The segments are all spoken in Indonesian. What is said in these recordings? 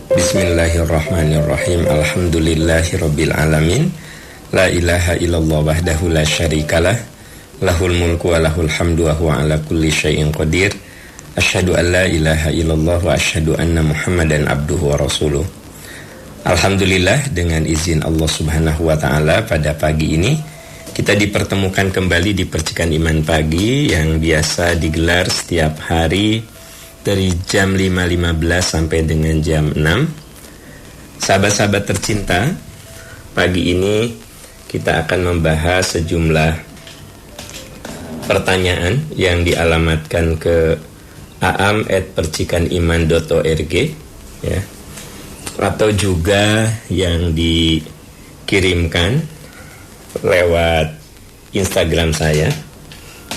Bismillahirrahmanirrahim. Alhamdulillahirabbil alamin. La ilaha illallah wahdahu la syarikalah. Lahul mulku wa lahul hamdu wa huwa ala kulli syai'in qadir. Asyhadu an la ilaha illallah wa asyhadu anna Muhammadan abduhu wa rasuluh. Alhamdulillah, dengan izin Allah Subhanahu wa taala, pada pagi ini kita dipertemukan kembali di Percikan Iman Pagi yang biasa digelar setiap hari dari jam 5.15 sampai dengan jam 6. Sahabat-sahabat tercinta, pagi ini kita akan membahas sejumlah pertanyaan yang dialamatkan ke aam@percikaniman.org, ya, atau juga yang dikirimkan lewat Instagram saya.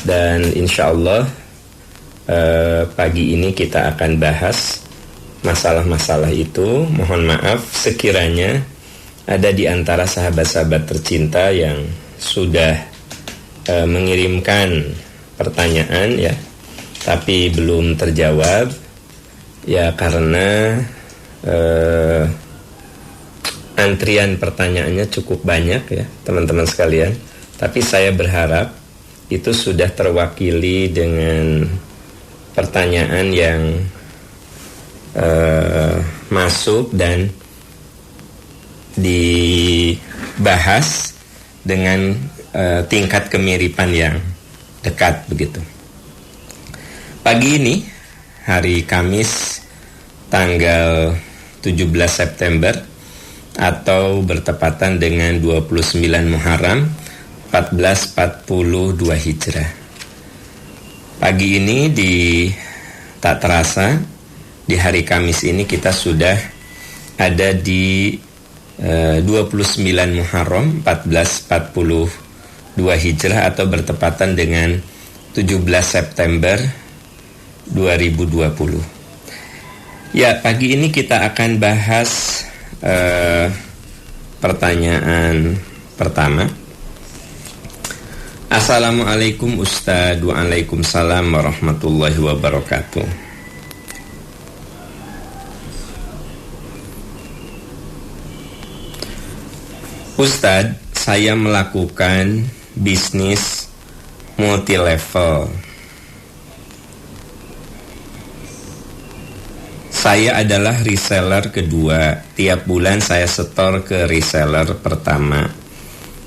Dan insya Allah pagi ini kita akan bahas masalah-masalah itu. Mohon maaf sekiranya ada di antara sahabat-sahabat tercinta yang sudah mengirimkan pertanyaan, ya, tapi belum terjawab, ya, karena antrian pertanyaannya cukup banyak, ya, teman-teman sekalian. Tapi saya berharap itu sudah terwakili dengan pertanyaan yang masuk dan dibahas dengan tingkat kemiripan yang dekat, begitu. Pagi ini, hari Kamis tanggal 17 September atau bertepatan dengan 29 Muharram 1442 Hijrah. Pagi ini tak terasa di hari Kamis ini kita sudah ada di 29 Muharram 1442 Hijrah atau bertepatan dengan 17 September 2020. Ya, pagi ini kita akan bahas pertanyaan pertama. Assalamualaikum Ustaz. Waalaikumsalam warahmatullahi wabarakatuh. Ustaz, saya melakukan bisnis multi-level. Saya adalah reseller kedua. Tiap bulan saya setor ke reseller pertama.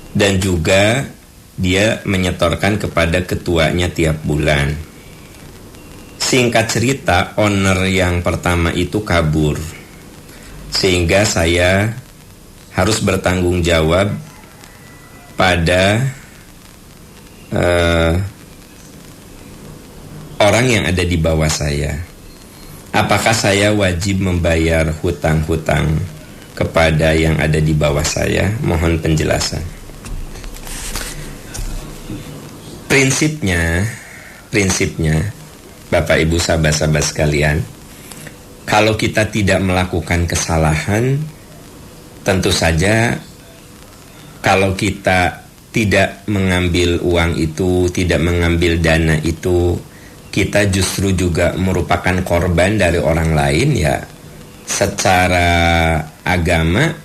Dan juga dia menyetorkan kepada ketuanya tiap bulan. Singkat cerita, owner yang pertama itu kabur, sehingga saya harus bertanggung jawab pada orang yang ada di bawah saya. Apakah saya wajib membayar hutang-hutang kepada yang ada di bawah saya? Mohon penjelasan. Prinsipnya, Bapak Ibu sahabat-sahabat sekalian, kalau kita tidak melakukan kesalahan, tentu saja kalau kita tidak mengambil uang itu, tidak mengambil dana itu, kita justru juga merupakan korban dari orang lain, ya. Secara agama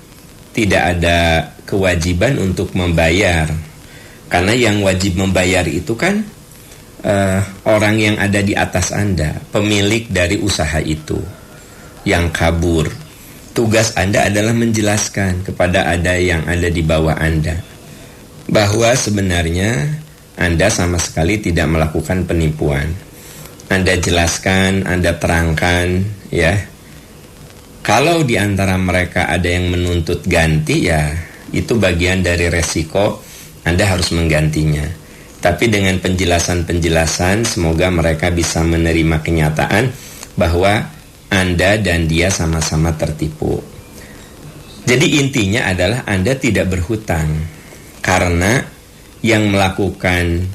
tidak ada kewajiban untuk membayar. Karena yang wajib membayar itu kan orang yang ada di atas Anda, pemilik dari usaha itu yang kabur. Tugas Anda adalah menjelaskan kepada ada yang ada di bawah Anda bahwa sebenarnya Anda sama sekali tidak melakukan penipuan. Anda jelaskan, Anda terangkan, ya. Kalau di antara mereka ada yang menuntut ganti, ya itu bagian dari resiko, Anda harus menggantinya. Tapi dengan penjelasan-penjelasan, semoga mereka bisa menerima kenyataan bahwa Anda dan dia sama-sama tertipu. Jadi intinya adalah Anda tidak berhutang, karena yang melakukan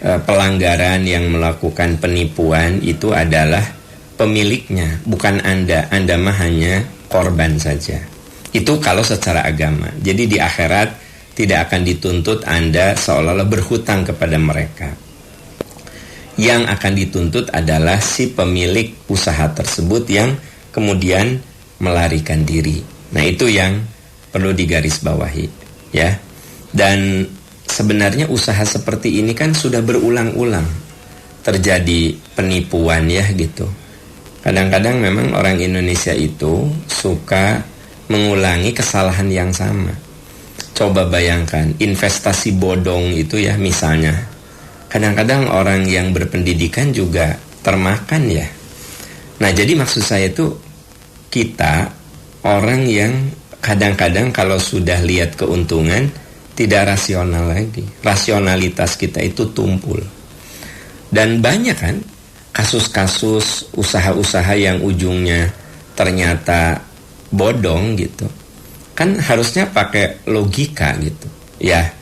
pelanggaran, yang melakukan penipuan itu adalah pemiliknya, bukan Anda. Anda mah hanya korban saja. Itu kalau secara agama. Jadi di akhirat tidak akan dituntut Anda seolah-olah berhutang kepada mereka. Yang akan dituntut adalah si pemilik usaha tersebut yang kemudian melarikan diri. Nah, itu yang perlu digarisbawahi, ya. Dan sebenarnya usaha seperti ini kan sudah berulang-ulang terjadi penipuan, ya, gitu. Kadang-kadang memang orang Indonesia itu suka mengulangi kesalahan yang sama. Coba bayangkan, investasi bodong itu, ya, misalnya. Kadang-kadang orang yang berpendidikan juga termakan, ya. Nah, jadi maksud saya itu kita orang yang kadang-kadang kalau sudah lihat keuntungan tidak rasional lagi. Rasionalitas kita itu tumpul. Dan banyak kan kasus-kasus usaha-usaha yang ujungnya ternyata bodong gitu. Kan harusnya pakai logika gitu. Ya,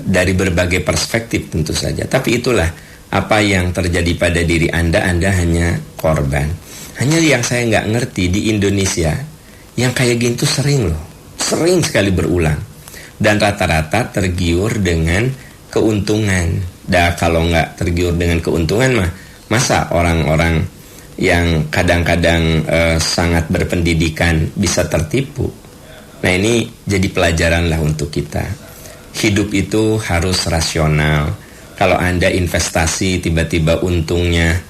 dari berbagai perspektif tentu saja. Tapi itulah apa yang terjadi pada diri Anda hanya korban. Hanya yang saya nggak ngerti di Indonesia, yang kayak gitu sering loh. Sering sekali berulang. Dan rata-rata tergiur dengan keuntungan. Kalau nggak tergiur dengan keuntungan mah, masa orang-orang yang kadang-kadang sangat berpendidikan bisa tertipu. Nah, ini jadi pelajaran lah untuk kita. Hidup itu harus rasional. Kalau Anda investasi tiba-tiba untungnya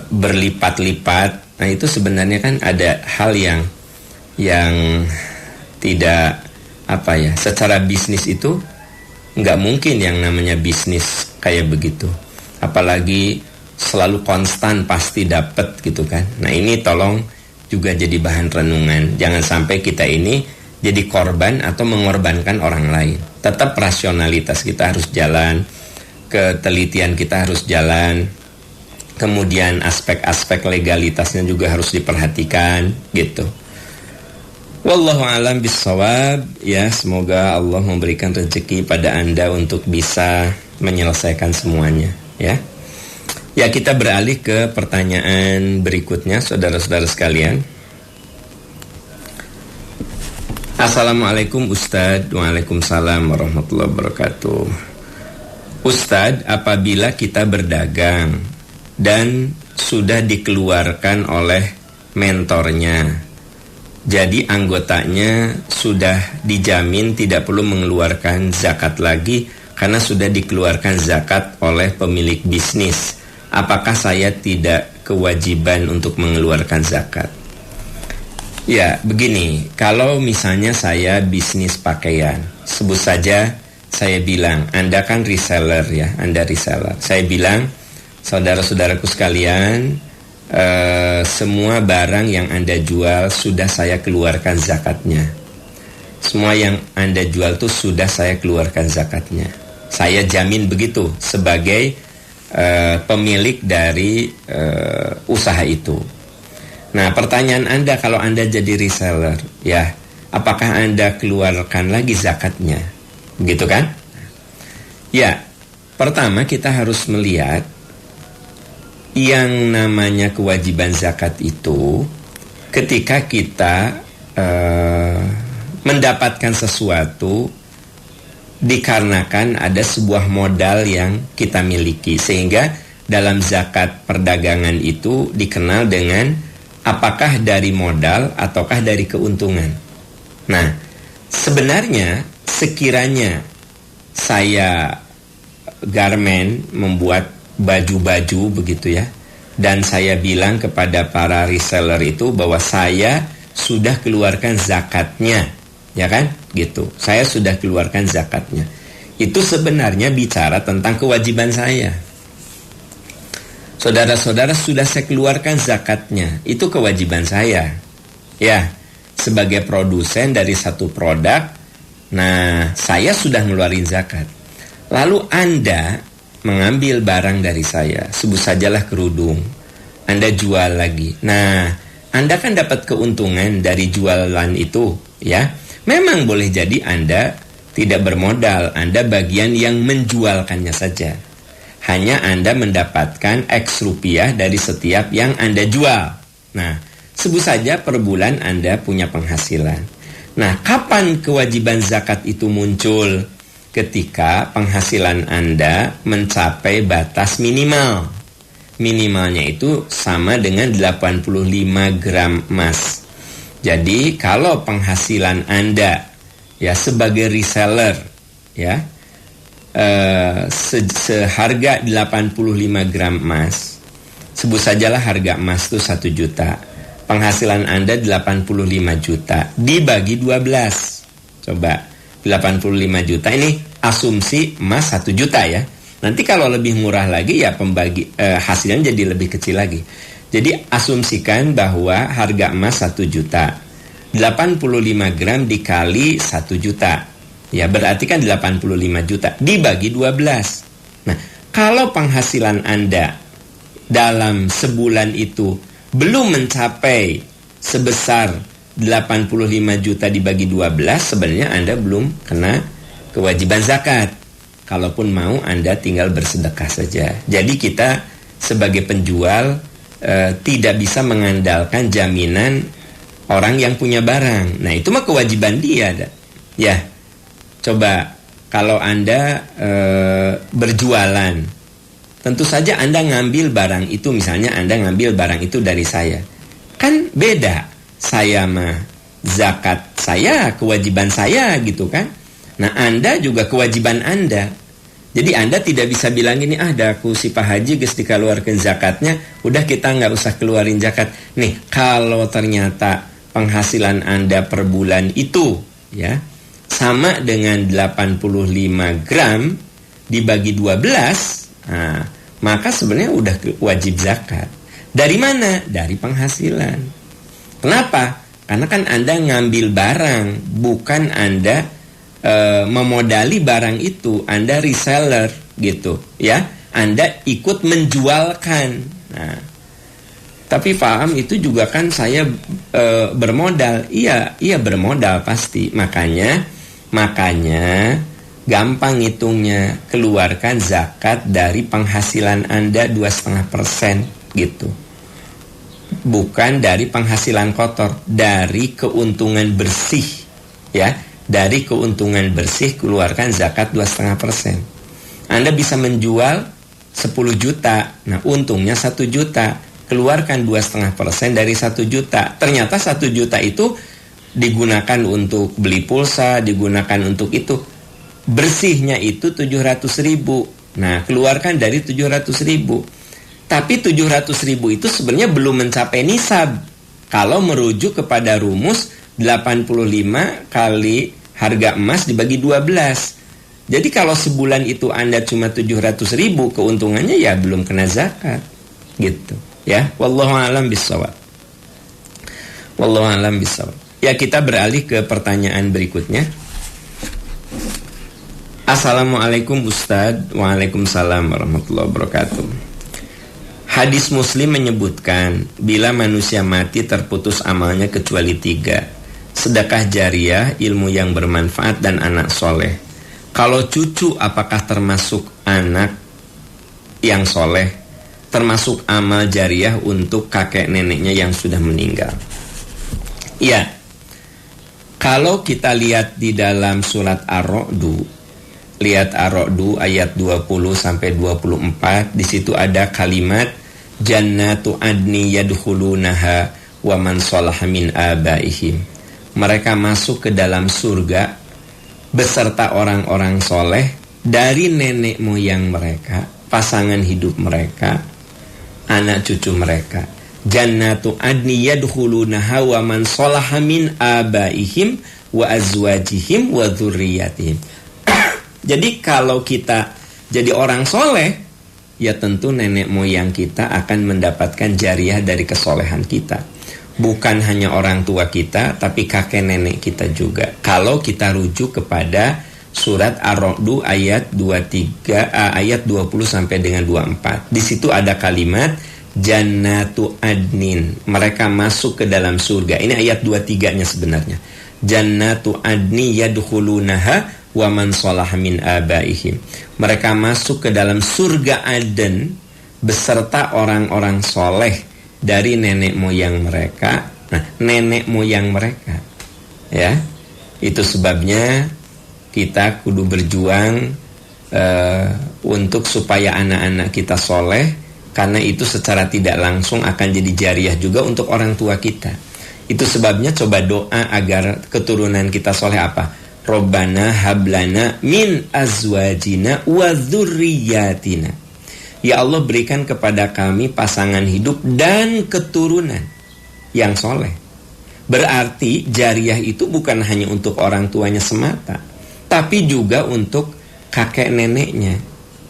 berlipat-lipat, nah itu sebenarnya kan ada hal yang tidak secara bisnis itu nggak mungkin yang namanya bisnis kayak begitu. Apalagi selalu konstan pasti dapat gitu kan. Nah, ini tolong juga jadi bahan renungan. Jangan sampai kita ini jadi korban atau mengorbankan orang lain. Tetap rasionalitas kita harus jalan, ketelitian kita harus jalan, kemudian aspek-aspek legalitasnya juga harus diperhatikan gitu. Wallahu a'lam bissawab, ya, semoga Allah memberikan rezeki pada Anda untuk bisa menyelesaikan semuanya, ya. Ya, kita beralih ke pertanyaan berikutnya, saudara-saudara sekalian. Assalamualaikum Ustadz. Waalaikumsalam warahmatullahi wabarakatuh. Ustadz, apabila kita berdagang dan sudah dikeluarkan oleh mentornya, jadi anggotanya sudah dijamin tidak perlu mengeluarkan zakat lagi karena sudah dikeluarkan zakat oleh pemilik bisnis, apakah saya tidak kewajiban untuk mengeluarkan zakat? Ya, begini, kalau misalnya saya bisnis pakaian, sebut saja saya bilang, Anda kan reseller, ya, Anda reseller. Saya bilang, saudara-saudaraku sekalian, semua barang yang Anda jual sudah saya keluarkan zakatnya. Semua yang Anda jual itu sudah saya keluarkan zakatnya. Saya jamin begitu sebagai pemilik dari usaha itu. Nah, pertanyaan Anda, kalau Anda jadi reseller, ya, apakah Anda keluarkan lagi zakatnya? Begitu kan? Ya, pertama kita harus melihat yang namanya kewajiban zakat itu ketika kita mendapatkan sesuatu dikarenakan ada sebuah modal yang kita miliki, sehingga dalam zakat perdagangan itu dikenal dengan apakah dari modal ataukah dari keuntungan. Nah, sebenarnya sekiranya saya garment membuat baju-baju begitu, ya, dan saya bilang kepada para reseller itu bahwa saya sudah keluarkan zakatnya, ya kan, gitu, saya sudah keluarkan zakatnya, itu sebenarnya bicara tentang kewajiban saya. Saudara-saudara, sudah saya keluarkan zakatnya, itu kewajiban saya, ya, sebagai produsen dari satu produk. Nah, saya sudah ngeluarin zakat. Lalu Anda mengambil barang dari saya, sebut sajalah kerudung, Anda jual lagi. Nah, Anda kan dapat keuntungan dari jualan itu, ya. Memang boleh jadi Anda tidak bermodal, Anda bagian yang menjualkannya saja. Hanya Anda mendapatkan X rupiah dari setiap yang Anda jual. Nah, sebut saja per bulan Anda punya penghasilan. Nah, kapan kewajiban zakat itu muncul? Ketika penghasilan Anda mencapai batas minimal. minimalnya itu sama dengan 85 gram emas. Jadi kalau penghasilan Anda ya sebagai reseller ya seharga 85 gram emas, sebut sajalah harga emas itu 1 juta, penghasilan Anda 85 juta dibagi 12, coba 85 juta ini asumsi emas 1 juta ya. Nanti kalau lebih murah lagi ya hasilnya jadi lebih kecil lagi. Jadi asumsikan bahwa harga emas 1 juta, 85 gram dikali 1 juta, ya berarti kan 85 juta dibagi 12. Nah, kalau penghasilan Anda dalam sebulan itu belum mencapai sebesar 85 juta dibagi 12, sebenarnya Anda belum kena kewajiban zakat. Kalaupun mau, Anda tinggal bersedekah saja. Jadi kita sebagai penjual tidak bisa mengandalkan jaminan orang yang punya barang. Nah, itu mah kewajiban dia. Ya, coba kalau Anda berjualan, tentu saja Anda ngambil barang itu, misalnya Anda ngambil barang itu dari saya. Kan beda, saya mah zakat saya, kewajiban saya gitu kan. Nah, Anda juga kewajiban Anda. Jadi Anda tidak bisa bilang gini, aku si Pak Haji geus dikeluarkan zakatnya, udah kita nggak usah keluarin zakat. Nih, kalau ternyata penghasilan Anda per bulan itu ya sama dengan 85 gram dibagi 12, nah, maka sebenarnya udah wajib zakat. Dari mana? Dari penghasilan. Kenapa? Karena kan Anda ngambil barang, bukan Anda memodali barang itu. Anda reseller gitu ya, Anda ikut menjualkan. Nah, tapi paham itu juga kan saya bermodal. Iya bermodal pasti. Makanya gampang hitungnya, keluarkan zakat dari penghasilan Anda 2,5% gitu, bukan dari penghasilan kotor, dari keuntungan bersih ya. Dari keuntungan bersih keluarkan zakat 2,5%. Anda bisa menjual 10 juta, nah untungnya 1 juta, keluarkan 2,5% dari 1 juta. Ternyata 1 juta itu digunakan untuk beli pulsa, digunakan untuk itu. Bersihnya itu 700.000. Nah, keluarkan dari 700.000. Tapi 700.000 itu sebenarnya belum mencapai nisab. Kalau merujuk kepada rumus 85 kali harga emas dibagi 12. Jadi kalau sebulan itu Anda cuma 700.000, keuntungannya ya belum kena zakat. Gitu. Ya, wallahu a'lam bishawab. Wallahu a'lam bishawab. Ya, kita beralih ke pertanyaan berikutnya. Assalamualaikum Ustadz. Waalaikumsalam warahmatullahi wabarakatuh. Hadis Muslim menyebutkan bila manusia mati terputus amalnya kecuali 3: sedekah jariah, ilmu yang bermanfaat, dan anak soleh. Kalau cucu apakah termasuk anak yang soleh? Termasuk amal jariah untuk kakek neneknya yang sudah meninggal? Ya, kalau kita lihat di dalam surat Ar-Ra'du, lihat Ar-Ra'du ayat 20-24, di situ ada kalimat jannatu adni yadkhulunaha wa man sholaha min abaihim. Mereka masuk ke dalam surga beserta orang-orang soleh dari nenek moyang mereka, pasangan hidup mereka, anak cucu mereka. Jannatu adni yadkhulunaha wa man sholaha min abaihim wa azwajihim wa dzurriyyatihim. Jadi kalau kita jadi orang soleh, ya tentu nenek moyang kita akan mendapatkan jariah dari kesolehan kita. Bukan hanya orang tua kita, tapi kakek nenek kita juga. Kalau kita rujuk kepada surat Ar-Ra'du ayat 20 sampai dengan 24. Di situ ada kalimat jannatu adnin. Mereka masuk ke dalam surga. Ini ayat 23-nya sebenarnya. Jannatu adni yadkhulunaha wa man sholaha min abaihim. Mereka masuk ke dalam surga Aden beserta orang-orang soleh dari nenek moyang mereka. Nah, nenek moyang mereka ya, itu sebabnya kita kudu berjuang untuk supaya anak-anak kita soleh Karena itu secara tidak langsung akan jadi jariah juga untuk orang tua kita. Itu sebabnya coba doa agar keturunan kita soleh apa? Robbana hablana min azwajina wa dzurriyyatina. Ya Allah, berikan kepada kami pasangan hidup dan keturunan yang soleh. Berarti jariah itu bukan hanya untuk orang tuanya semata, tapi juga untuk kakek neneknya,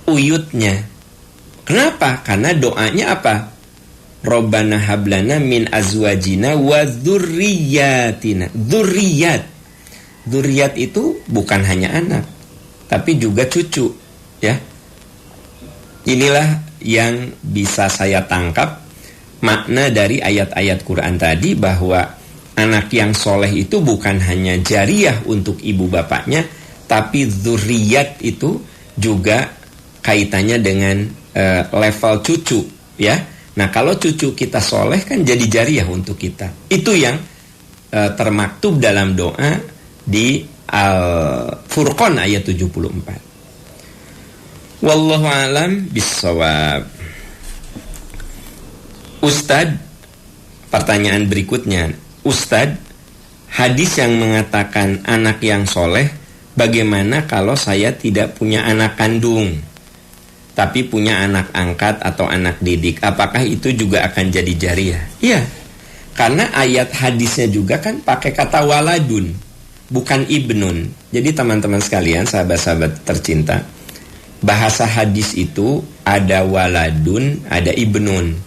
uyutnya. Kenapa? Karena doanya apa? Robbana hablana min azwajina wa dzurriyyatina. Dzurriyyat itu bukan hanya anak, tapi juga cucu, ya. Inilah yang bisa saya tangkap makna dari ayat-ayat Quran tadi, bahwa anak yang soleh itu bukan hanya jariah untuk ibu bapaknya, tapi dzurriyyat itu juga kaitannya dengan level cucu, ya. Nah, kalau cucu kita soleh kan jadi jariah untuk kita. Itu yang termaktub dalam doa di Al-Furqan ayat 74. Wallahu a'lam bissawab. Ustadz, pertanyaan berikutnya. Ustadz, hadis yang mengatakan anak yang soleh, bagaimana kalau saya tidak punya anak kandung, tapi punya anak angkat atau anak didik? Apakah itu juga akan jadi jariah? Iya, karena ayat hadisnya juga kan pakai kata waladun, bukan ibnun. Jadi teman-teman sekalian, sahabat-sahabat tercinta, bahasa hadis itu ada waladun, ada ibnun.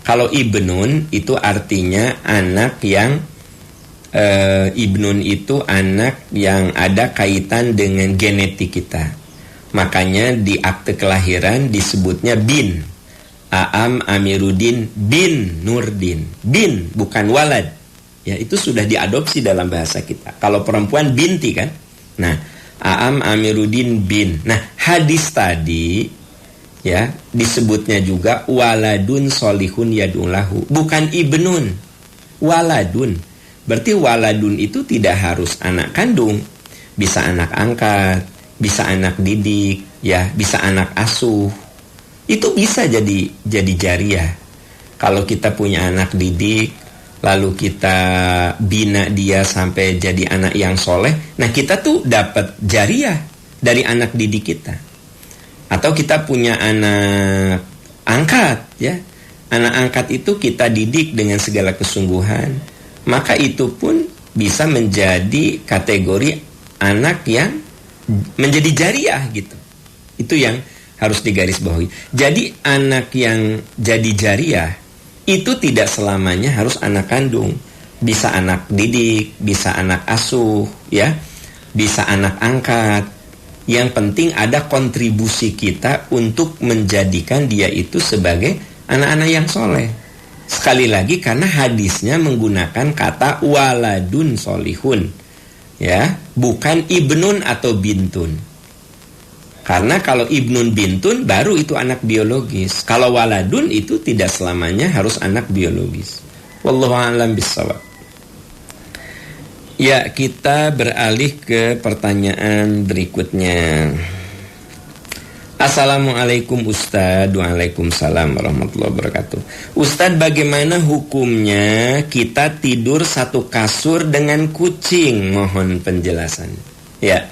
Kalau ibnun itu artinya anak yang ibnun itu anak yang ada kaitan dengan genetik kita. Makanya di akte kelahiran disebutnya bin. Aam Amiruddin bin Nurdin. Bin, bukan walad. Ya, itu sudah diadopsi dalam bahasa kita. Kalau perempuan binti kan. Nah, Aam Amiruddin bin. Nah, hadis tadi ya disebutnya juga waladun solihun yadulahu, bukan ibnun. Waladun. Berarti waladun itu tidak harus anak kandung. Bisa anak angkat, bisa anak didik, ya, bisa anak asuh. Itu bisa jadi jariah. Kalau kita punya anak didik, lalu kita bina dia sampai jadi anak yang soleh, nah kita tuh dapat jariah dari anak didik kita. Atau kita punya anak angkat, ya. Anak angkat itu kita didik dengan segala kesungguhan, maka itu pun bisa menjadi kategori anak yang menjadi jariah gitu. Itu yang harus digarisbawahi. Jadi anak yang jadi jariah itu tidak selamanya harus anak kandung. Bisa anak didik, bisa anak asuh, ya. Bisa anak angkat. Yang penting ada kontribusi kita untuk menjadikan dia itu sebagai anak-anak yang soleh. Sekali lagi karena hadisnya menggunakan kata waladun solihun, ya, bukan ibnun atau bintun. Karena kalau ibnun bintun baru itu anak biologis. Kalau waladun itu tidak selamanya harus anak biologis. Wallahu a'lam bishawab. Ya, kita beralih ke pertanyaan berikutnya. Assalamualaikum Ustadz. Waalaikumsalam warahmatullahi wabarakatuh. Ustadz, bagaimana hukumnya kita tidur satu kasur dengan kucing? Mohon penjelasan. Ya,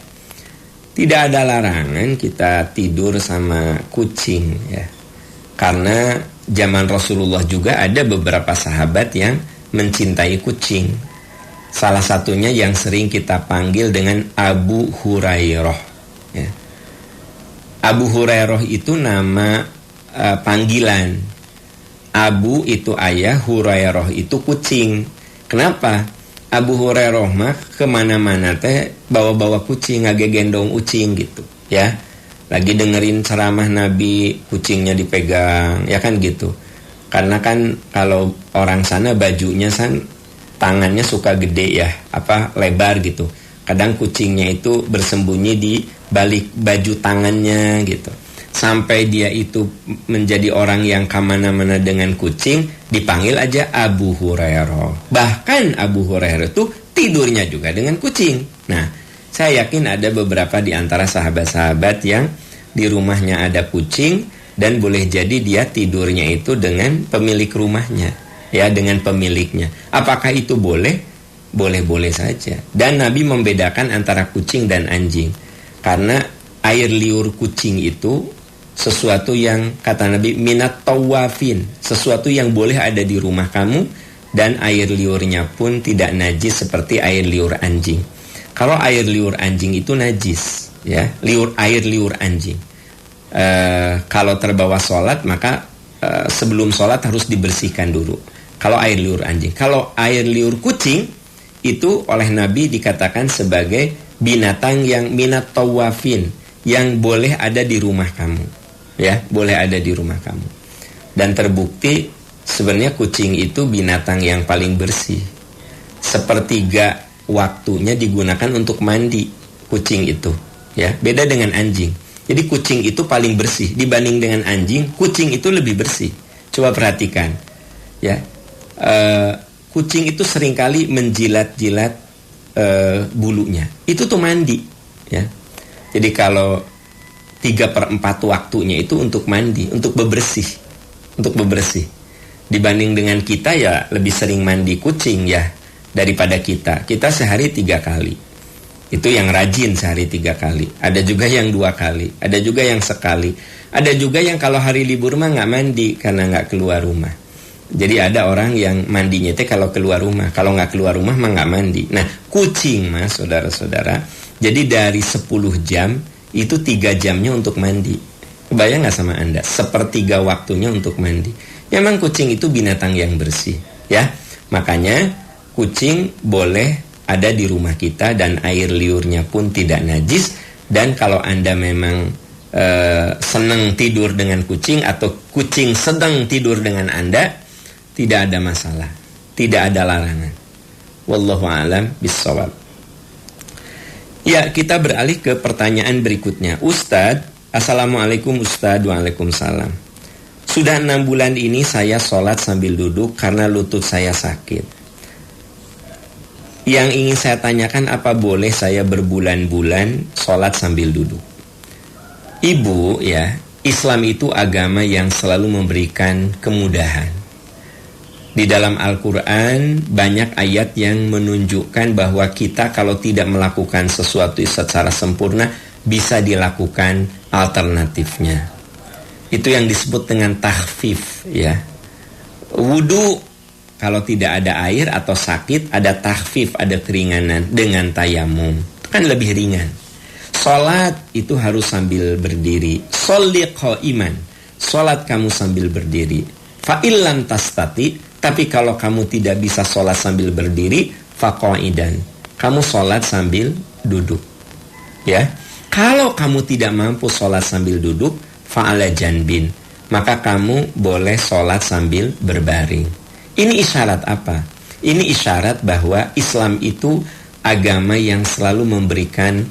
tidak ada larangan kita tidur sama kucing, ya. Karena zaman Rasulullah juga ada beberapa sahabat yang mencintai kucing. Salah satunya yang sering kita panggil dengan Abu Hurairah, ya. Abu Hurairah itu nama panggilan. Abu itu ayah, Hurairah itu kucing. Kenapa? Abu Hurairah mah kemana-mana teh bawa-bawa kucing, ngagegendong ucing gitu, ya. Lagi dengerin ceramah Nabi, kucingnya dipegang, ya kan gitu. Karena kan kalau orang sana bajunya tangannya suka gede, ya, lebar gitu. Kadang kucingnya itu bersembunyi di balik baju tangannya gitu. Sampai dia itu menjadi orang yang kemana-mana dengan kucing, dipanggil aja Abu Hurairah. Bahkan Abu Hurairah itu tidurnya juga dengan kucing. Nah, saya yakin ada beberapa di antara sahabat-sahabat yang di rumahnya ada kucing, Dan boleh jadi dia tidurnya itu dengan pemilik rumahnya, ya, dengan pemiliknya. Apakah itu boleh? Boleh-boleh saja. Dan Nabi membedakan antara kucing dan anjing. Karena air liur kucing itu sesuatu yang, kata Nabi, minat tawafin, sesuatu yang boleh ada di rumah kamu, dan air liurnya pun tidak najis seperti air liur anjing. Kalau air liur anjing itu najis, ya, air liur anjing. Kalau terbawa sholat, maka sebelum sholat harus dibersihkan dulu. Kalau air liur anjing. Kalau air liur kucing, itu oleh Nabi dikatakan sebagai binatang yang minat tawafin, yang boleh ada di rumah kamu, ya, boleh ada di rumah kamu. Dan terbukti sebenarnya kucing itu binatang yang paling bersih. Sepertiga waktunya digunakan untuk mandi kucing itu, ya, beda dengan anjing. Jadi kucing itu paling bersih dibanding dengan anjing. Kucing itu lebih bersih. Coba perhatikan, ya. Kucing itu seringkali menjilat-jilat bulunya. Itu tuh mandi, ya. Jadi kalau 3/4 waktunya itu untuk mandi, untuk bebersih, Dibanding dengan kita, ya, lebih sering mandi kucing, ya, daripada kita. Kita sehari 3 kali. Itu yang rajin sehari 3 kali. Ada juga yang 2 kali. Ada juga yang sekali. Ada juga yang kalau hari libur mah nggak mandi karena nggak keluar rumah. Jadi ada orang yang mandinya itu kalau keluar rumah. Kalau nggak keluar rumah mah nggak mandi. Nah, kucing, mas, saudara-saudara, jadi dari 10 jam itu 3 jamnya untuk mandi. Kebayang nggak sama Anda? 1/3 waktunya untuk mandi. Ya, memang kucing itu binatang yang bersih, ya. Makanya kucing boleh ada di rumah kita dan air liurnya pun tidak najis. Dan kalau Anda memang senang tidur dengan kucing atau kucing sedang tidur dengan Anda, tidak ada masalah, tidak ada larangan. Wallahu a'lam bishawab. Ya, kita beralih ke pertanyaan berikutnya. Ustadz, Assalamualaikum Ustadz. Waalaikumsalam. Sudah 6 bulan ini saya sholat sambil duduk karena lutut saya sakit. Yang ingin saya tanyakan, apa boleh saya berbulan-bulan sholat sambil duduk? Ibu, ya, Islam itu agama yang selalu memberikan kemudahan. Di dalam Al-Quran banyak ayat yang menunjukkan bahwa kita kalau tidak melakukan sesuatu secara sempurna, bisa dilakukan alternatifnya. Itu yang disebut dengan takhfif, ya. Wudu, kalau tidak ada air atau sakit, ada takhfif, ada keringanan dengan tayamum. Itu kan lebih ringan. Sholat itu harus sambil berdiri. Sholli qa'iman, sholat kamu sambil berdiri. Fa'illam tastati, tapi kalau kamu tidak bisa sholat sambil berdiri, faqa'idan, kamu sholat sambil duduk, ya. Kalau kamu tidak mampu sholat sambil duduk, fa'ala janbin, maka kamu boleh sholat sambil berbaring. Ini isyarat apa? Ini isyarat bahwa Islam itu agama yang selalu memberikan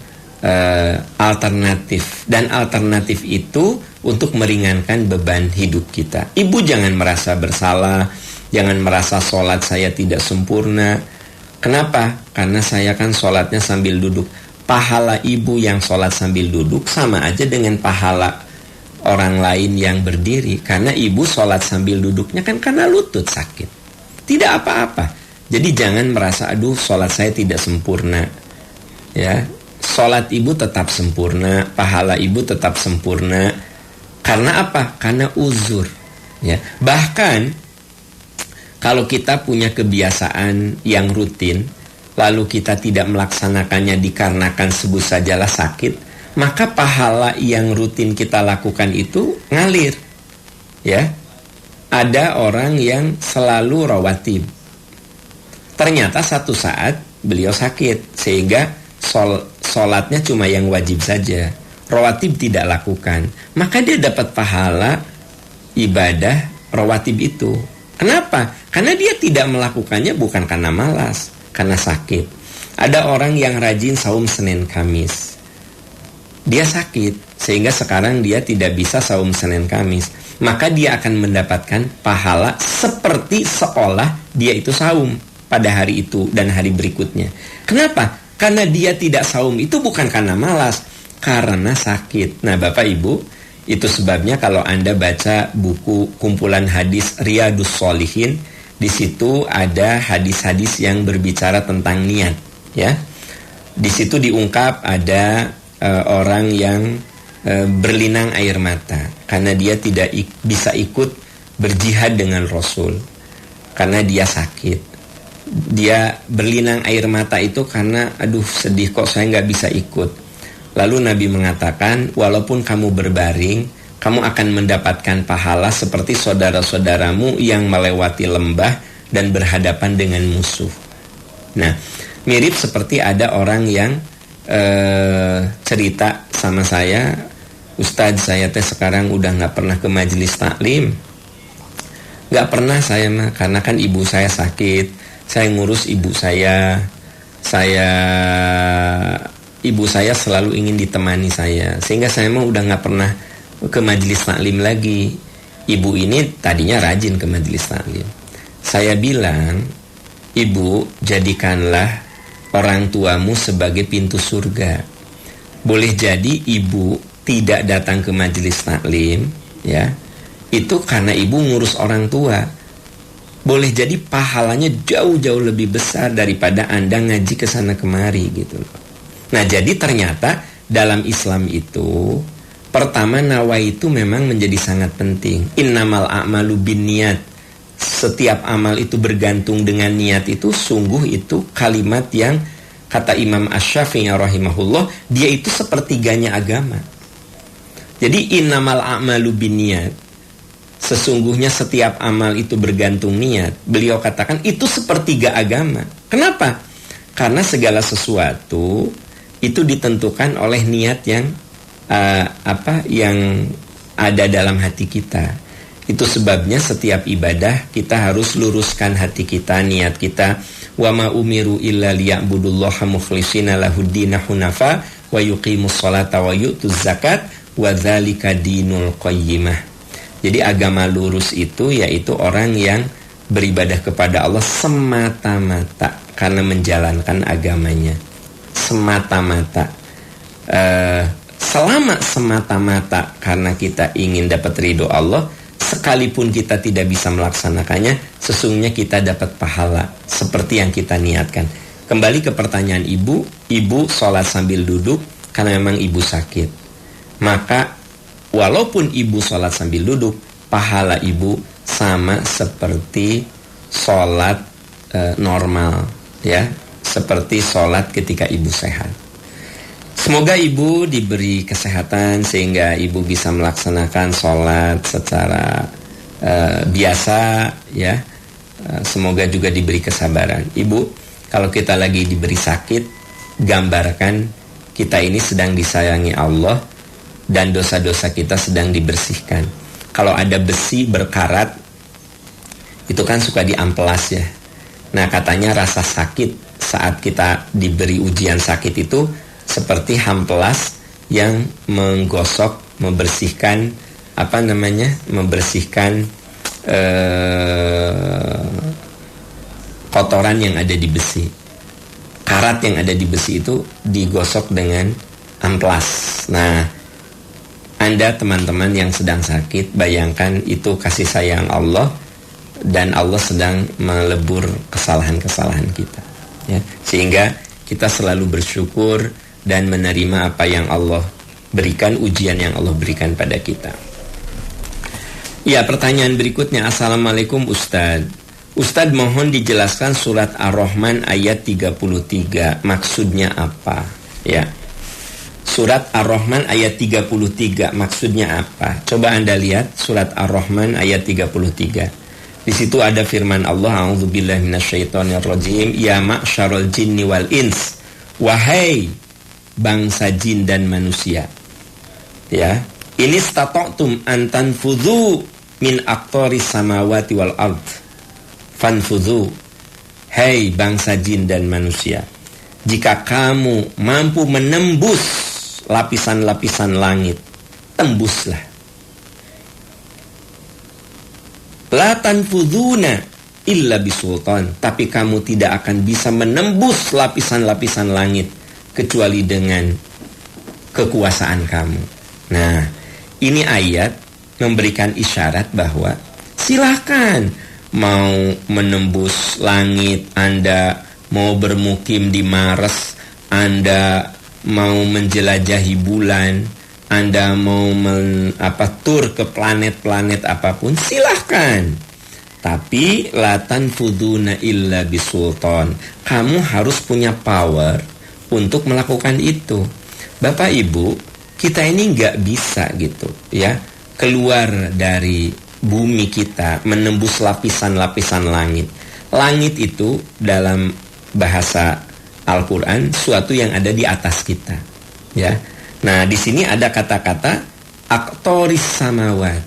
alternatif. Dan alternatif itu untuk meringankan beban hidup kita. Ibu jangan merasa bersalah, jangan merasa sholat saya tidak sempurna. Kenapa? Karena saya kan sholatnya sambil duduk. Pahala ibu yang sholat sambil duduk sama aja dengan pahala orang lain yang berdiri. Karena ibu sholat sambil duduknya kan karena lutut sakit. Tidak apa-apa. Jadi jangan merasa, aduh sholat saya tidak sempurna, ya. Sholat ibu tetap sempurna, pahala ibu tetap sempurna. Karena apa? Karena uzur, ya. Bahkan kalau kita punya kebiasaan yang rutin, lalu kita tidak melaksanakannya dikarenakan sebut sajalah sakit, maka pahala yang rutin kita lakukan itu ngalir, ya. Ada orang yang selalu rawatib. Ternyata satu saat beliau sakit, sehingga sholatnya cuma yang wajib saja, rawatib tidak lakukan. Maka dia dapat pahala ibadah rawatib itu. Kenapa? Karena dia tidak melakukannya bukan karena malas, karena sakit. Ada orang yang rajin saum Senin Kamis. Dia sakit, sehingga sekarang dia tidak bisa saum Senin Kamis. Maka dia akan mendapatkan pahala seperti seolah dia itu saum pada hari itu dan hari berikutnya. Kenapa? Karena dia tidak saum itu bukan karena malas, karena sakit. Nah, Bapak Ibu, Itu sebabnya kalau Anda baca buku kumpulan hadis Riyadus Shalihin, di situ ada hadis-hadis yang berbicara tentang niat, ya. Di situ diungkap ada orang yang berlinang air mata karena dia tidak bisa ikut berjihad dengan Rasul karena dia sakit. Dia berlinang air mata itu karena aduh sedih kok saya nggak bisa ikut. Lalu Nabi mengatakan, walaupun kamu berbaring, kamu akan mendapatkan pahala seperti saudara-saudaramu yang melewati lembah dan berhadapan dengan musuh. Nah, mirip seperti ada orang yang cerita sama saya, Ustadz, saya teh sekarang udah gak pernah ke majelis taklim. Gak pernah saya mah, karena kan ibu saya sakit, saya ngurus ibu saya, ibu saya selalu ingin ditemani saya, sehingga saya mah udah gak pernah ke majelis taklim lagi. Ibu ini tadinya rajin ke majelis taklim. Saya bilang, ibu, jadikanlah orang tuamu sebagai pintu surga. Boleh jadi ibu tidak datang ke majelis taklim, ya, itu karena ibu ngurus orang tua. Boleh jadi pahalanya jauh-jauh lebih besar daripada Anda ngaji ke sana kemari gitu. Nah, jadi ternyata dalam Islam itu pertama nawaitu memang menjadi sangat penting. Innamal a'malu binniyat. Setiap amal itu bergantung dengan niat itu, sungguh itu kalimat yang kata Imam Asy-Syafi'i rahimahullah, dia itu sepertiganya agama. Jadi innamal a'malu binniyat, sesungguhnya setiap amal itu bergantung niat. Beliau katakan itu sepertiga agama. Kenapa? Karena segala sesuatu itu ditentukan oleh niat yang yang ada dalam hati kita. Itu sebabnya setiap ibadah kita harus luruskan hati kita, niat kita. Wa ma umiru illa liya'budullaha mukhlishina lahuddina hunafa wa yuqimus sholata wa yu'tuz zakat wa dzalika dinul qayyimah. Jadi agama lurus itu yaitu orang yang beribadah kepada Allah semata-mata karena menjalankan agamanya. Semata-mata. Selama semata-mata karena kita ingin dapat ridho Allah, sekalipun kita tidak bisa melaksanakannya, sesungguhnya kita dapat pahala seperti yang kita niatkan. Kembali ke pertanyaan ibu sholat sambil duduk karena memang ibu sakit. Maka walaupun ibu sholat sambil duduk, pahala ibu sama seperti sholat normal, ya, seperti sholat ketika ibu sehat. Semoga ibu diberi kesehatan sehingga ibu bisa melaksanakan sholat secara biasa, ya. Semoga juga diberi kesabaran. Ibu, kalau kita lagi diberi sakit, gambarkan kita ini sedang disayangi Allah dan dosa-dosa kita sedang dibersihkan. Kalau ada besi berkarat, itu kan suka diamplas, ya. Nah, katanya rasa sakit saat kita diberi ujian sakit itu seperti hamplas yang menggosok, membersihkan kotoran yang ada di besi. Karat yang ada di besi itu digosok dengan amplas. Nah, Anda teman-teman yang sedang sakit, bayangkan itu kasih sayang Allah dan Allah sedang melebur kesalahan-kesalahan kita, ya. Sehingga kita selalu bersyukur dan menerima apa yang Allah berikan, ujian yang Allah berikan pada kita. Ya, pertanyaan berikutnya. Assalamualaikum Ustadz. Ustadz, mohon dijelaskan surat Ar-Rahman ayat 33. Maksudnya apa? Ya. Surat Ar-Rahman ayat 33 maksudnya apa? Coba Anda lihat surat Ar-Rahman ayat 33. Di situ ada firman Allah, a'udzubillahi minasyaitonirrajim, ya ma'syarul jinni wal ins. Wahai bangsa jin dan manusia, ya, ini stata'tum an tanfudhu min aqtaris samawati wal ard fanfudhu. Hei bangsa jin dan manusia, jika kamu mampu menembus lapisan-lapisan langit, tembuslah. La tanfudhuna illa bisultan, tapi kamu tidak akan bisa menembus lapisan-lapisan langit kecuali dengan kekuasaan kamu. Nah, Ini ayat memberikan isyarat bahwa silahkan mau menembus langit, Anda mau bermukim di Mars, Anda mau menjelajahi bulan, Anda mau tur ke planet-planet apapun, silahkan. Tapi latan fuduna illa bisultan. Kamu harus punya power untuk melakukan itu. Bapak Ibu, kita ini nggak bisa gitu ya, keluar dari bumi kita, menembus lapisan-lapisan langit. Langit itu dalam bahasa Al-Quran suatu yang ada di atas kita, ya. Nah, di sini ada kata-kata aktoris samawat,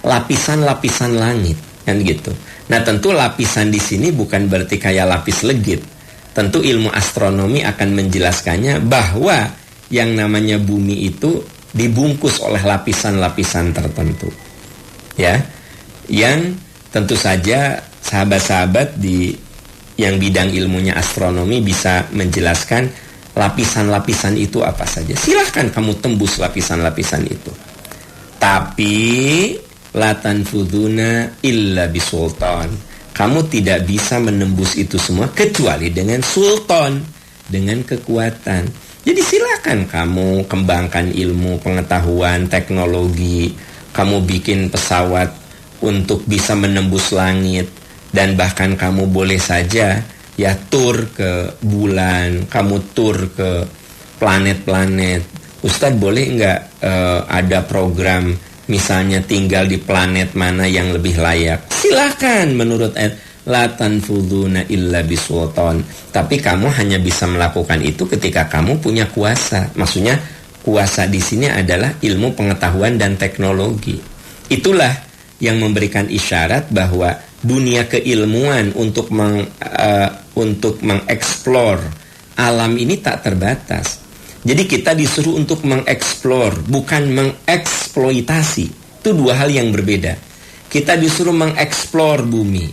lapisan-lapisan langit, kan gitu. Nah, tentu lapisan di sini bukan berarti kayak lapis legit. Tentu ilmu astronomi akan menjelaskannya bahwa yang namanya bumi itu dibungkus oleh lapisan-lapisan tertentu, ya, yang tentu saja sahabat-sahabat yang bidang ilmunya astronomi bisa menjelaskan lapisan-lapisan itu apa saja. Silahkan kamu tembus lapisan-lapisan itu. Tapi latan fuduna illa bisultan. Kamu tidak bisa menembus itu semua kecuali dengan sultan, dengan kekuatan. Jadi silakan kamu kembangkan ilmu, pengetahuan, teknologi. Kamu bikin pesawat untuk bisa menembus langit. Dan bahkan kamu boleh saja ya tur ke bulan, kamu tur ke planet-planet. Ustadz boleh nggak ada program misalnya tinggal di planet mana yang lebih layak? Silakan menurut ayat la tanfuduna illa bisultan. Tapi kamu hanya bisa melakukan itu ketika kamu punya kuasa. Maksudnya kuasa di sini adalah ilmu pengetahuan dan teknologi. Itulah yang memberikan isyarat bahwa dunia keilmuan untuk mengeksplor alam ini tak terbatas. Jadi kita disuruh untuk mengeksplor, bukan mengeksploitasi. Itu dua hal yang berbeda. Kita disuruh mengeksplor bumi,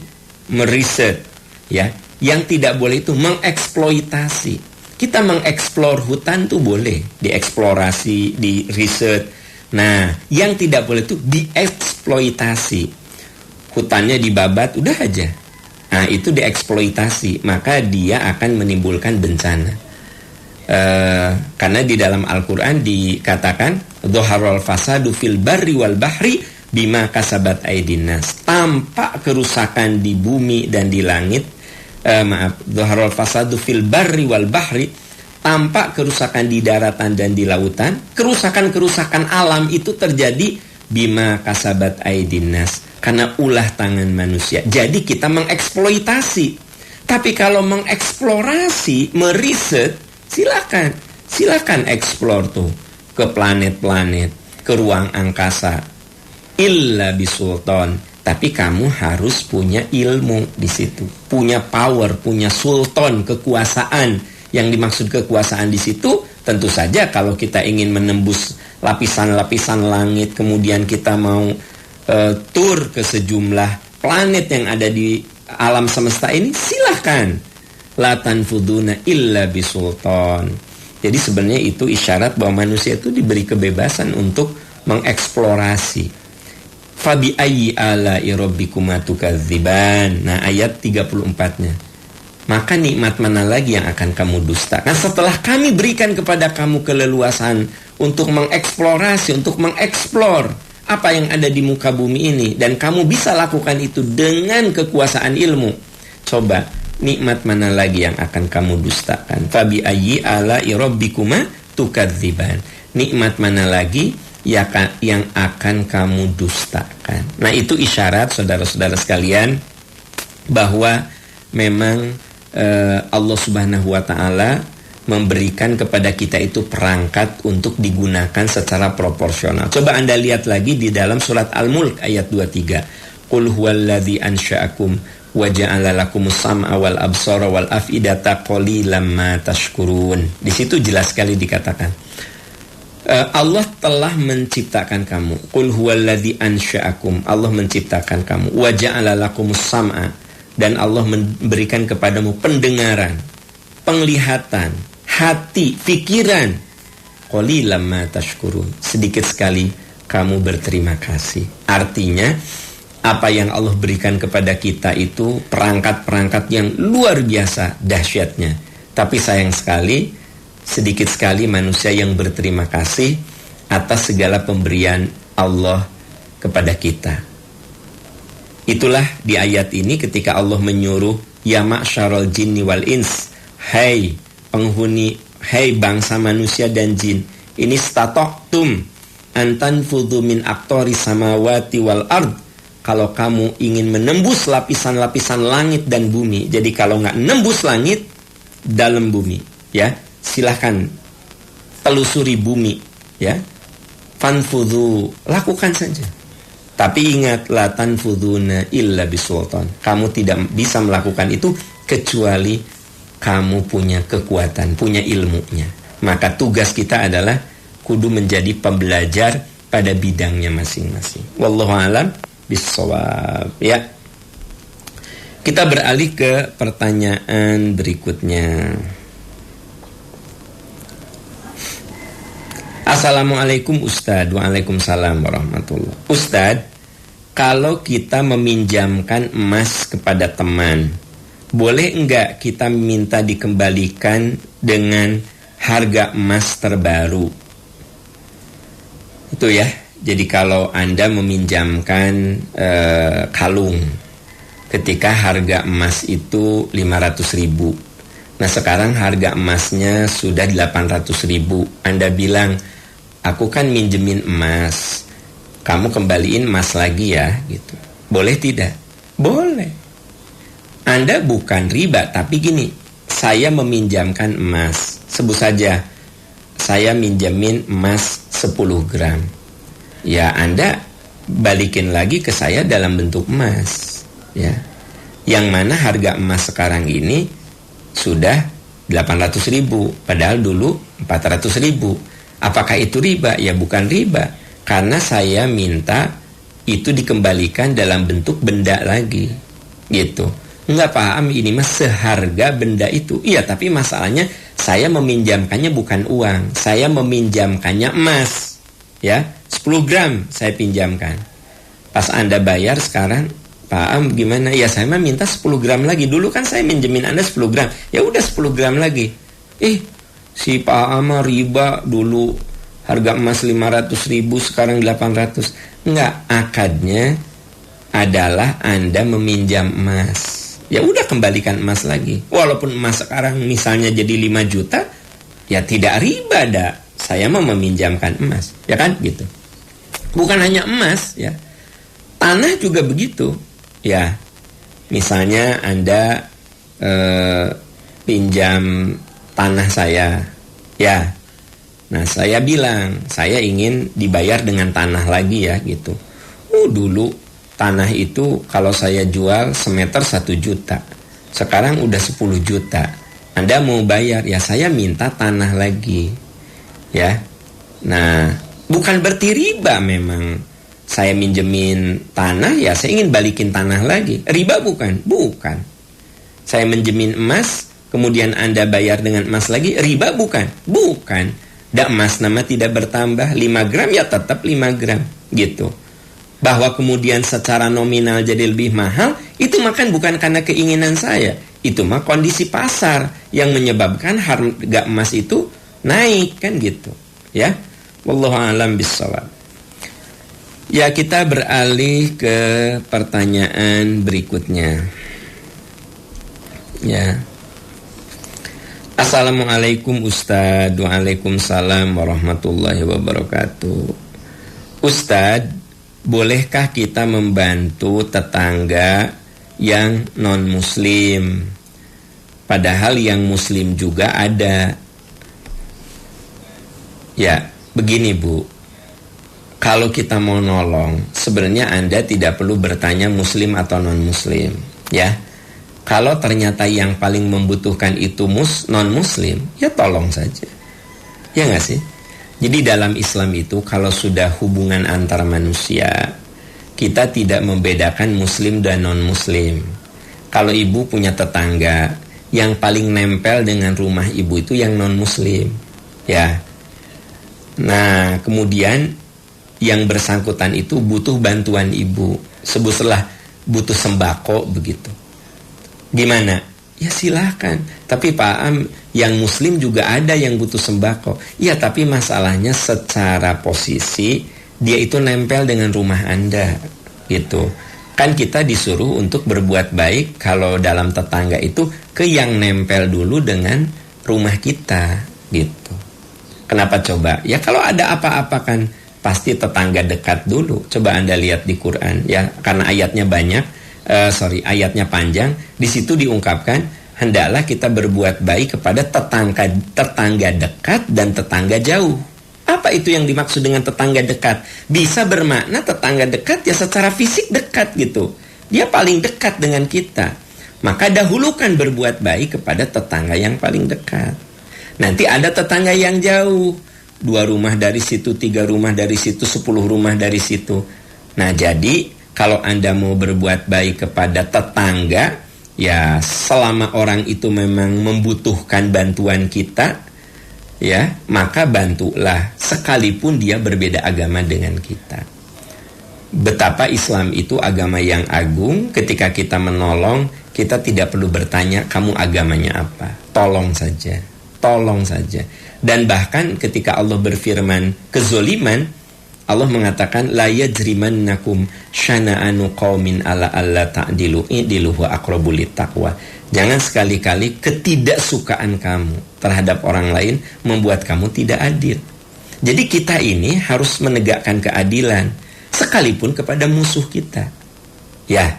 meriset, ya. Yang tidak boleh itu mengeksploitasi. Kita mengeksplor hutan tuh boleh, dieksplorasi, di riset. Nah, yang tidak boleh itu dieksploitasi. Hutannya dibabat, udah aja. Nah, itu dieksploitasi, maka dia akan menimbulkan bencana. Karena di dalam Al-Quran dikatakan Dhoharul fasadu fil barri wal bahri bima kasabat aydin nas. Tampak kerusakan di bumi dan di langit. Dhoharul fasadu fil barri wal bahri, tampak kerusakan di daratan dan di lautan. Kerusakan-kerusakan alam itu terjadi bima kasabat aydin nas, karena ulah tangan manusia. Jadi kita mengeksploitasi. Tapi kalau mengeksplorasi, meriset, silakan eksplor tuh ke planet-planet, ke ruang angkasa. Illa bisultan. Tapi kamu harus punya ilmu di situ, punya power, punya sultan, kekuasaan. Yang dimaksud kekuasaan di situ, tentu saja kalau kita ingin menembus lapisan-lapisan langit, kemudian kita mau tur ke sejumlah planet yang ada di alam semesta ini, silahkan. La tanfuduna illa bisultan. Jadi sebenarnya itu isyarat bahwa manusia itu diberi kebebasan untuk mengeksplorasi. Fabi ayyi ala'i rabbikuma tukadziban. Nah, ayat 34-nya. Maka nikmat mana lagi yang akan kamu dustakan setelah kami berikan kepada kamu keleluasan untuk mengeksplorasi, untuk mengeksplor apa yang ada di muka bumi ini, dan kamu bisa lakukan itu dengan kekuasaan ilmu. Coba, nikmat mana lagi yang akan kamu dustakan? Fabi ayyi ala'i rabbikuma tukadziban. Nikmat mana lagi yang akan kamu dustakan? Nah, itu isyarat saudara-saudara sekalian bahwa memang Allah Subhanahu wa ta'ala memberikan kepada kita itu perangkat untuk digunakan secara proporsional. Coba Anda lihat lagi di dalam surat Al-Mulk ayat 23. Qul huwallazi ansha'akum wa ja'ala lakumus sam'a wal absara wal af'idata qalilan ma tashkurun. Di situ jelas sekali dikatakan Allah telah menciptakan kamu. Qul huwallazi ansha'akum. Allah menciptakan kamu. Wa ja'ala lakumus sam'a, dan Allah memberikan kepadamu pendengaran, penglihatan, hati, pikiran. Qalilan ma tashkurun. Sedikit sekali kamu berterima kasih. Artinya, apa yang Allah berikan kepada kita itu perangkat-perangkat yang luar biasa dahsyatnya. Tapi sayang sekali, sedikit sekali manusia yang berterima kasih atas segala pemberian Allah kepada kita. Itulah di ayat ini ketika Allah menyuruh, ya ma'syarul jinni wal ins, hai penghuni, hai bangsa manusia dan jin, ini statoktum antanfudhu min aqtori samawati wal ard. Kalau kamu ingin menembus lapisan-lapisan langit dan bumi, jadi kalau nggak nembus langit, dalam bumi, ya silahkan telusuri bumi, ya fanfudhu, lakukan saja. Tapi ingat, la tanfudhuna illa bisultan. Kamu tidak bisa melakukan itu kecuali kamu punya kekuatan, punya ilmunya. Maka tugas kita adalah kudu menjadi pembelajar pada bidangnya masing-masing. Wallahu a'lam bissawab. Ya. Kita beralih ke pertanyaan berikutnya. Assalamualaikum Ustadz. Waalaikumsalam warahmatullah. Ustadz, kalau kita meminjamkan emas kepada teman, boleh enggak kita minta dikembalikan dengan harga emas terbaru? Itu ya. Jadi kalau Anda meminjamkan kalung, ketika harga emas itu 500.000. Nah sekarang harga emasnya sudah 800.000. Anda bilang, aku kan minjemin emas, kamu kembaliin emas lagi ya, gitu. Boleh tidak? Boleh. Anda bukan riba, tapi gini, saya meminjamkan emas. Sebut saja, saya minjemin emas 10 gram. Ya, Anda balikin lagi ke saya dalam bentuk emas, ya. Yang mana harga emas sekarang ini sudah 800.000, padahal dulu 400.000. Apakah itu riba? Ya bukan riba, karena saya minta itu dikembalikan dalam bentuk benda lagi, gitu. Enggak paham, ini mas seharga benda itu. Iya, tapi masalahnya saya meminjamkannya bukan uang, saya meminjamkannya emas, ya 10 gram saya pinjamkan. Pas Anda bayar sekarang, Pak Am gimana? Ya saya mah minta 10 gram lagi. Dulu kan saya minjemin Anda 10 gram, ya udah 10 gram lagi. Si Pak Am riba, dulu harga emas 500.000, sekarang 800. Enggak, akadnya adalah Anda meminjam emas. Ya udah kembalikan emas lagi. Walaupun emas sekarang misalnya jadi 5 juta, ya tidak riba dah. Saya mau meminjamkan emas, ya kan gitu. Bukan hanya emas, ya. Tanah juga begitu. Ya. Misalnya Anda pinjam tanah saya, ya. Nah, saya bilang, saya ingin dibayar dengan tanah lagi ya, gitu. Dulu tanah itu kalau saya jual semeter 1 juta. Sekarang udah 10 juta. Anda mau bayar, ya saya minta tanah lagi. Ya. Nah, bukan berarti riba memang. Saya minjemin tanah, ya saya ingin balikin tanah lagi. Riba bukan? Bukan. Saya minjemin emas, kemudian Anda bayar dengan emas lagi, riba bukan? Bukan. Emas nama tidak bertambah, 5 gram ya tetap 5 gram, gitu. Bahwa kemudian secara nominal jadi lebih mahal, itu makan bukan karena keinginan saya. Itu mah kondisi pasar yang menyebabkan harga emas itu naik, kan gitu. Ya. Wallahu a'lam bishawab. Ya, kita beralih ke pertanyaan berikutnya. Ya. Assalamualaikum Ustadz. Waalaikumsalam warahmatullahi wabarakatuh. Ustadz, bolehkah kita membantu tetangga yang non-muslim? Padahal yang muslim juga ada. Ya, begini Bu. Kalau kita mau nolong, sebenarnya Anda tidak perlu bertanya muslim atau non-muslim, ya. Kalau ternyata yang paling membutuhkan itu non-muslim, ya tolong saja. Ya nggak sih? Jadi dalam Islam itu kalau sudah hubungan antar manusia, kita tidak membedakan muslim dan non-muslim. Kalau ibu punya tetangga, yang paling nempel dengan rumah ibu itu yang non-muslim, ya. Nah, kemudian yang bersangkutan itu butuh bantuan ibu, sebutlah butuh sembako begitu. Gimana? Ya silahkan. Tapi Pak Am, yang muslim juga ada yang butuh sembako. Ya tapi masalahnya secara posisi dia itu nempel dengan rumah Anda gitu. Kan kita disuruh untuk berbuat baik kalau dalam tetangga itu ke yang nempel dulu dengan rumah kita gitu. Kenapa coba? Ya kalau ada apa-apa kan pasti tetangga dekat dulu. Coba Anda lihat di Quran ya, karena ayatnya banyak, ayatnya panjang. Di situ diungkapkan hendaklah kita berbuat baik kepada tetangga dekat dan tetangga jauh. Apa itu yang dimaksud dengan tetangga dekat? Bisa bermakna tetangga dekat ya secara fisik dekat gitu. Dia paling dekat dengan kita. Maka dahulukan berbuat baik kepada tetangga yang paling dekat. Nanti ada tetangga yang jauh. 2 rumah dari situ, 3 rumah dari situ, 10 rumah dari situ. Nah jadi kalau Anda mau berbuat baik kepada tetangga, ya selama orang itu memang membutuhkan bantuan kita, ya maka bantulah sekalipun dia berbeda agama dengan kita. Betapa Islam itu agama yang agung. Ketika kita menolong, kita tidak perlu bertanya kamu agamanya apa, tolong saja. Dan bahkan ketika Allah berfirman kezoliman, Allah mengatakan la yajrimannakum syana'anu qaumin ala alla ta'dilu i'dilu huwa aqrabu littaqwa. Jangan sekali-kali ketidaksukaan kamu terhadap orang lain membuat kamu tidak adil. Jadi kita ini harus menegakkan keadilan sekalipun kepada musuh kita. Ya,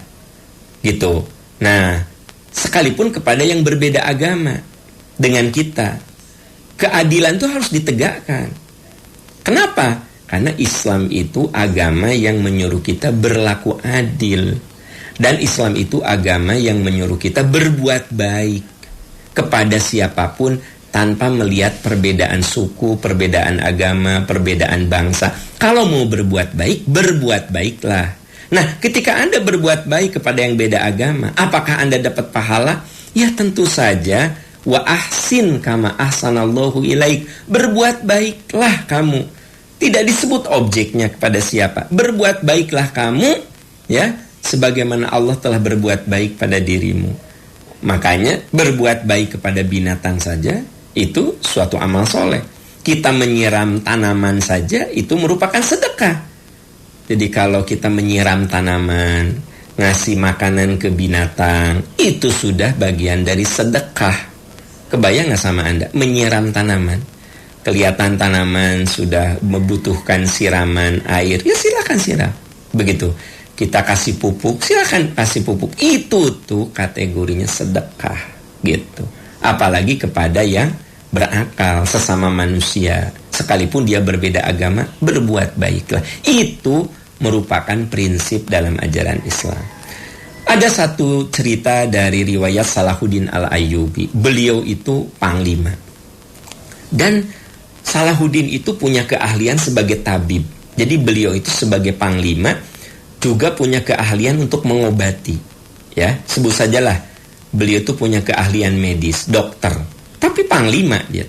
gitu. Nah, sekalipun kepada yang berbeda agama dengan kita, keadilan itu harus ditegakkan. Kenapa? Karena Islam itu agama yang menyuruh kita berlaku adil. Dan Islam itu agama yang menyuruh kita berbuat baik kepada siapapun tanpa melihat perbedaan suku, perbedaan agama, perbedaan bangsa. Kalau mau berbuat baik, berbuat baiklah. Nah, ketika Anda berbuat baik kepada yang beda agama, apakah Anda dapat pahala? Ya tentu saja. Wa ahsin kama ahsanallahu ilaik. Berbuat baiklah kamu. Tidak disebut objeknya kepada siapa. Berbuat baiklah kamu, ya, sebagaimana Allah telah berbuat baik pada dirimu. Makanya berbuat baik kepada binatang saja itu suatu amal soleh. Kita menyiram tanaman saja itu merupakan sedekah. Jadi kalau kita menyiram tanaman, ngasih makanan ke binatang, itu sudah bagian dari sedekah. Kebayang gak sama Anda? Menyiram tanaman, kelihatan tanaman sudah membutuhkan siraman air, ya silakan siram. Begitu kita kasih pupuk, silakan kasih pupuk. Itu tuh kategorinya sedekah gitu. Apalagi kepada yang berakal, sesama manusia, sekalipun dia berbeda agama, berbuat baiklah. Itu merupakan prinsip dalam ajaran Islam. Ada satu cerita dari riwayat Salahuddin Al-Ayyubi. Beliau itu panglima. Dan Salahuddin itu punya keahlian sebagai tabib. Jadi beliau itu sebagai panglima juga punya keahlian untuk mengobati. Ya, sebut sajalah beliau itu punya keahlian medis, dokter. Tapi panglima dia.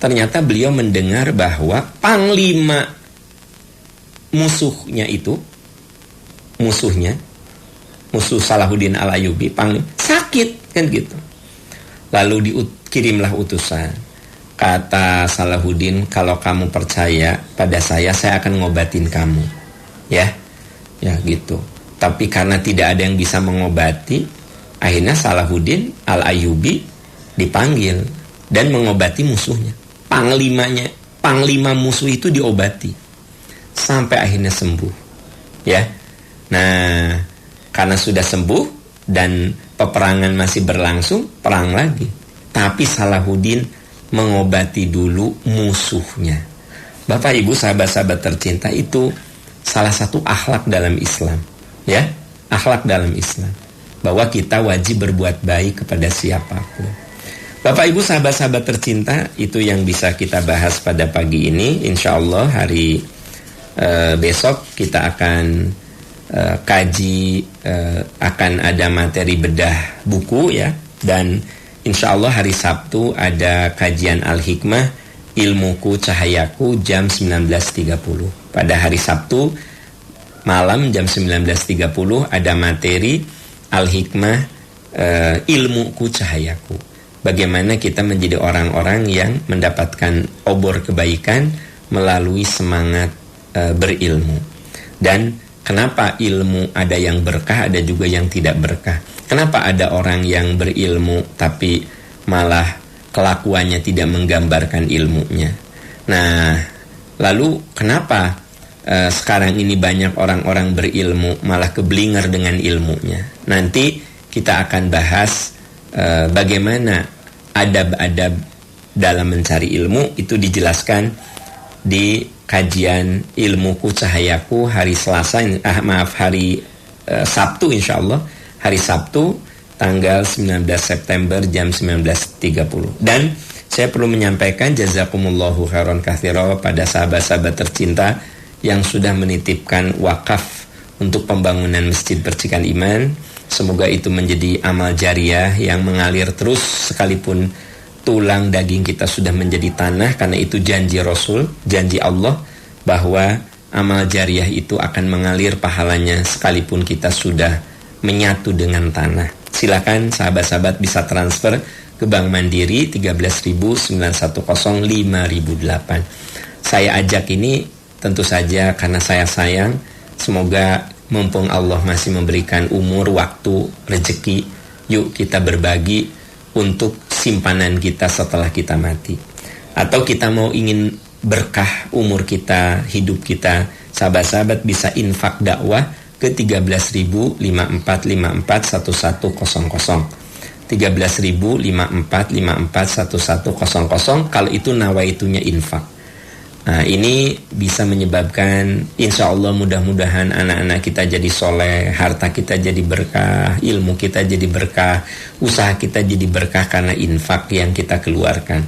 Ternyata beliau mendengar bahwa panglima musuh Salahuddin Al-Ayyubi, panglima, sakit kan gitu. Lalu dikirimlah utusan. Kata Salahuddin, kalau kamu percaya pada saya akan ngobatin kamu. Ya gitu. Tapi karena tidak ada yang bisa mengobati, akhirnya Salahuddin Al-Ayyubi dipanggil dan mengobati musuhnya. Panglima musuh itu diobati sampai akhirnya sembuh. Ya. Nah, karena sudah sembuh dan peperangan masih berlangsung, perang lagi. Tapi Salahuddin mengobati dulu musuhnya. Bapak Ibu sahabat-sahabat tercinta, itu salah satu akhlak dalam Islam. Ya, akhlak dalam Islam. Bahwa kita wajib berbuat baik kepada siapapun. Bapak Ibu sahabat-sahabat tercinta, itu yang bisa kita bahas pada pagi ini. Insya Allah hari besok kita akan kaji, akan ada materi bedah buku ya. Dan insya Allah hari Sabtu ada kajian Al-Hikmah, Ilmuku Cahayaku jam 19.30. Pada hari Sabtu malam jam 19.30 ada materi Al-Hikmah, ilmuku cahayaku. Bagaimana kita menjadi orang-orang yang mendapatkan obor kebaikan melalui semangat berilmu. Dan kenapa ilmu ada yang berkah, ada juga yang tidak berkah. Kenapa ada orang yang berilmu tapi malah kelakuannya tidak menggambarkan ilmunya. Nah, lalu kenapa sekarang ini banyak orang-orang berilmu malah keblinger dengan ilmunya? Nanti kita akan bahas bagaimana adab-adab dalam mencari ilmu. Itu dijelaskan di kajian Ilmuku Cahayaku hari hari Sabtu, insyaallah hari Sabtu tanggal 19 September jam 19.30. Dan saya perlu menyampaikan jazakumullahu khairan katsira pada sahabat-sahabat tercinta yang sudah menitipkan wakaf untuk pembangunan Masjid Percikan Iman. Semoga itu menjadi amal jariah yang mengalir terus sekalipun tulang daging kita sudah menjadi tanah, karena itu janji Rasul, janji Allah bahwa amal jariah itu akan mengalir pahalanya sekalipun kita sudah menyatu dengan tanah. Silakan sahabat-sahabat bisa transfer ke Bank Mandiri 13.910.5008. Saya ajak ini tentu saja karena saya sayang. Semoga mumpung Allah masih memberikan umur, waktu, rezeki, yuk kita berbagi untuk simpanan kita setelah kita mati. Atau kita mau ingin berkah umur kita, hidup kita, sahabat-sahabat bisa infak dakwah ke 13.054.54.1100. 13.054.54.1100 kalau itu nawaitunya infak. Nah, ini bisa menyebabkan insya Allah mudah-mudahan anak-anak kita jadi soleh, harta kita jadi berkah, ilmu kita jadi berkah, usaha kita jadi berkah karena infak yang kita keluarkan.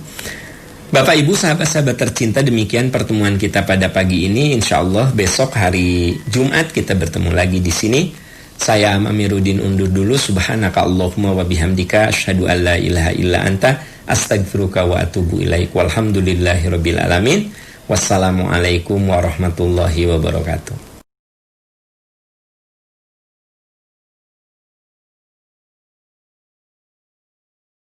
Bapak Ibu sahabat-sahabat tercinta, demikian pertemuan kita pada pagi ini. Insya Allah besok hari Jumat kita bertemu lagi di sini. Saya Amiruddin undur dulu. Subhanaka Allahumma wa bihamdika asyhadu an la ilaha illa anta astaghfiruka wa atubu ilaik. Walhamdulillahirabbil alamin. Wassalamualaikum warahmatullahi wabarakatuh.